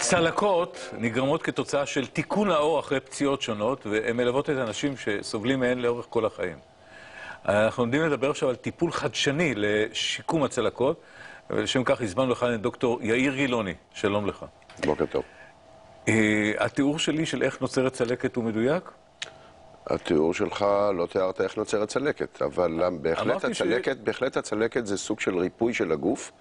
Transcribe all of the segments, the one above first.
צלקות נגרמות כתוצאה של תיקון האור אחרי פציעות שונות, והן מלוות את האנשים שסובלים מהן לאורך כל החיים. אנחנו עומדים לדבר עכשיו על טיפול חדשני לשיקום הצלקות, ולשם כך הזמנו לך את דוקטור יאיר גילוני. שלום לך. בוקר טוב. התיאור שלי של איך נוצרת צלקת הוא מדויק? התיאור שלך לא תיארת איך נוצרת צלקת, אבל בהחלט הצלקת זה סוג של ריפוי של הגוף,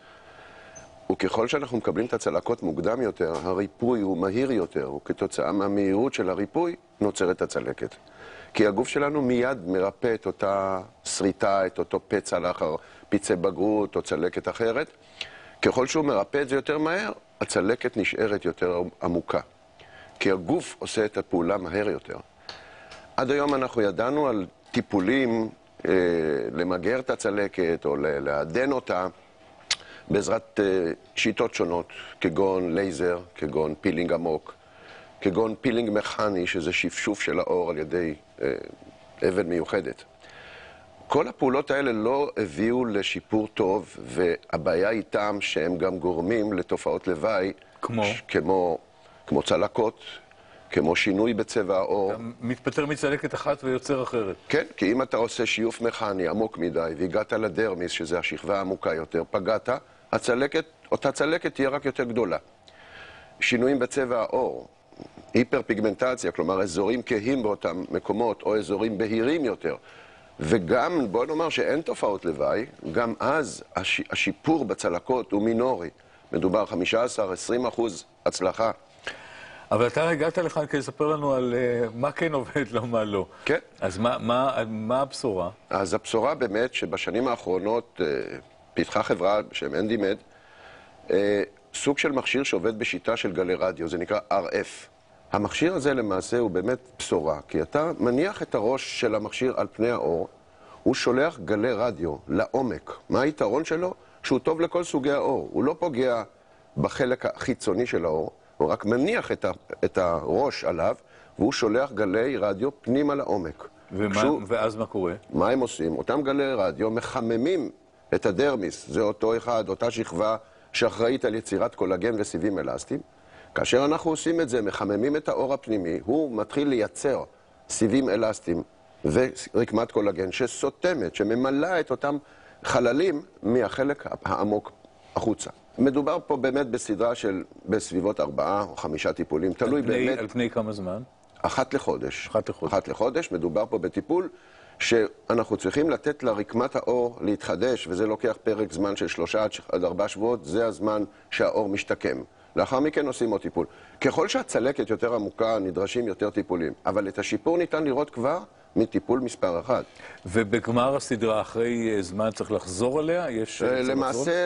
וככל שאנחנו מקבלים את הצלקות מוקדם יותר, הריפוי הוא מהיר יותר, וכתוצאה מהמהירות של הריפוי נוצרת הצלקת. כי הגוף שלנו מיד מרפא את אותה שריטה, את אותו פצע לאחר פצעי בגרות או צלקת אחרת. ככל שהוא מרפא את זה יותר מהר, הצלקת נשארת יותר עמוקה. כי הגוף עושה את הפעולה מהר יותר. עד היום אנחנו ידענו על טיפולים למגר את הצלקת או לעדן אותה בעזרת שיטות שונות, כגון לייזר, כגון פילינג עמוק, כגון פילינג מכני, שזה שפשוף של האור על ידי אבן מיוחדת. כל הפעולות האלה לא הביאו לשיפור טוב, והבעיה איתם שהם גם גורמים לתופעות לוואי, כמו צלקות, כמו שינוי בצבע האור. אתה מתפטר מצלקת אחת ויוצר אחרת. כן, כי אם אתה עושה שיוף מכני עמוק מדי, והגעת לדרמיס, שזה השכבה העמוקה יותר, פגעת, אותה צלקת תהיה רק יותר גדולה. שינויים בצבע האור, היפרפיגמנטציה, כלומר אזורים כהים באותם מקומות, או אזורים בהירים יותר. וגם, בוא נאמר שאין תופעות לוואי, גם אז השיפור בצלקות הוא מינורי. מדובר 15-20% הצלחה. אבל אתה הגעת לכאן כדי לספר לנו על מה כן עובד, לא מה לא. כן. אז מה הבשורה? אז הבשורה באמת שבשנים האחרונות פיתחה חברה בשם אנדימד, סוג של מכשיר שעובד בשיטה של גלי רדיו, זה נקרא RF. המכשיר הזה למעשה הוא באמת בשורה, כי אתה מניח את הראש של המכשיר על פני האור, הוא שולח גלי רדיו לעומק. מה היתרון שלו? שהוא טוב לכל סוגי האור. הוא לא פוגע בחלק החיצוני של האור, הוא רק מניח את הראש עליו, והוא שולח גלי רדיו פנימה לעומק. ואז מה קורה? מה הם עושים? אותם גלי רדיו מחממים את הדרמיס, זה אותה שכבה שאחראית על יצירת קולגן וסיבים אלסטיים. כאשר אנחנו עושים את זה, מחממים את האור הפנימי, הוא מתחיל לייצר סיבים אלסטיים ורקמת קולגן שסותמת, שממלאה את אותם חללים מהחלק העמוק החוצה. מדובר פה באמת בסדרה של בסביבות 4 או 5 טיפולים, תלוי באמת... על פני כמה זמן? אחת לחודש. אחת לחודש. מדובר פה בטיפול שאנחנו צריכים לתת לרקמת האור להתחדש, וזה לוקח פרק זמן של 3-4 שבועות, זה הזמן שהאור משתקם. לאחר מכן עושים עוד טיפול. ככל שהצלקת יותר עמוקה, נדרשים יותר טיפולים. אבל את השיפור ניתן לראות כבר מטיפול מספר 1. ובגמר הסדרה, אחרי זמן צריך לחזור עליה?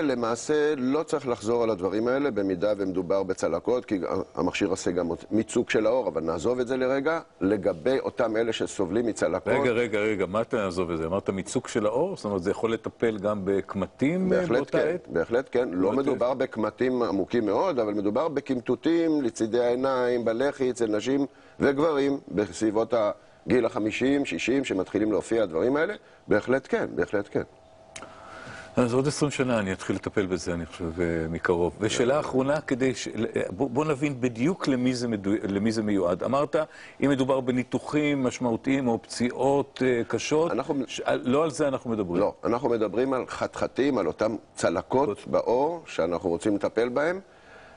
למעשה לא צריך לחזור על הדברים האלה, במידה ומדובר בצלקות, כי המכשיר עושה גם מיצוק של האור, אבל נעזוב את זה לרגע, לגבי אותם אלה שסובלים מצלקות. רגע, מה אתה נעזוב את זה? אמרת מיצוק של האור? זאת אומרת, זה יכול לטפל גם בקמטים באותה עת? בהחלט כן. לא מדובר בקמטים עמוקים מאוד, אבל מדובר בקמטוטים לצידי העיניים, בלחי, אצל נשים וגברים, בסביבות גיל ה-50, 60, שמתחילים להופיע הדברים האלה, בהחלט כן, בהחלט כן. אז עוד 20 שנה אני אתחיל לטפל בזה, אני חושב, מקרוב. ושאלה האחרונה, בוא נבין בדיוק למי זה מיועד. אמרת, אם מדובר בניתוחים משמעותיים או פציעות קשות, לא על זה אנחנו מדברים. לא, אנחנו מדברים על חתחתים, על אותם צלקות באור שאנחנו רוצים לטפל בהם.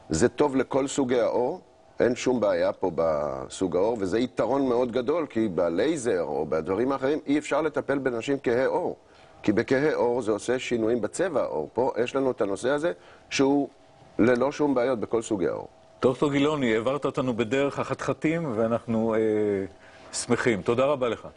זה טוב לכל סוגי האור. אין שום בעיה פה בסוג האור, וזה יתרון מאוד גדול, כי בלייזר או בדברים האחרים אי אפשר לטפל בנשים כהי אור. כי בכהי אור זה עושה שינויים בצבע האור. פה יש לנו את הנושא הזה שהוא ללא שום בעיות בכל סוגי האור. דוקטור גילוני, העברת אותנו בדרך החתחתים, ואנחנו שמחים. תודה רבה לך.